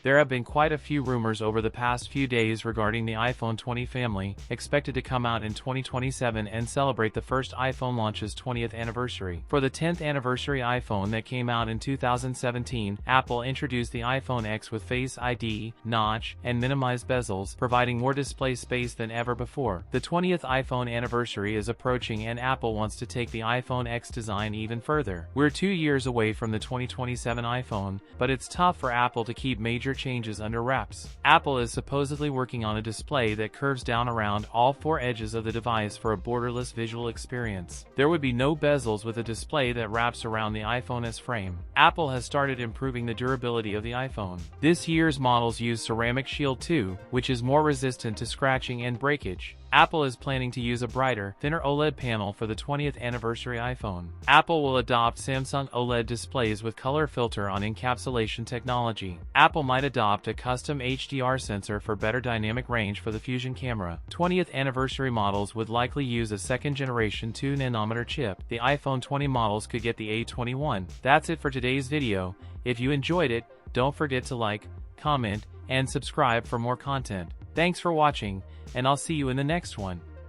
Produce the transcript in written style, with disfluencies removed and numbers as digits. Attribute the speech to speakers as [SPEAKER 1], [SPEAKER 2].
[SPEAKER 1] There have been quite a few rumors over the past few days regarding the iPhone 20 family, expected to come out in 2027 and celebrate the first iPhone launch's 20th anniversary. For the 10th anniversary iPhone that came out in 2017, Apple introduced the iPhone X with Face ID, notch, and minimized bezels, providing more display space than ever before. The 20th iPhone anniversary is approaching and Apple wants to take the iPhone X design even further. We're 2 years away from the 2027 iPhone, but it's tough for Apple to keep major changes under wraps. Apple is supposedly working on a display that curves down around all 4 edges of the device for a borderless visual experience. There would be no bezels with a display that wraps around the iPhone S frame. Apple has started improving the durability of the iPhone. This year's models use Ceramic Shield 2, which is more resistant to scratching and breakage. Apple is planning to use a brighter, thinner OLED panel for the 20th anniversary iPhone. Apple will adopt Samsung OLED displays with color filter on encapsulation technology. Apple might adopt a custom HDR sensor for better dynamic range for the Fusion camera. 20th anniversary models would likely use a second-generation 2nm chip. The iPhone 20 models could get the A21. That's it for today's video. If you enjoyed it, don't forget to like, comment, and subscribe for more content. Thanks for watching, and I'll see you in the next one.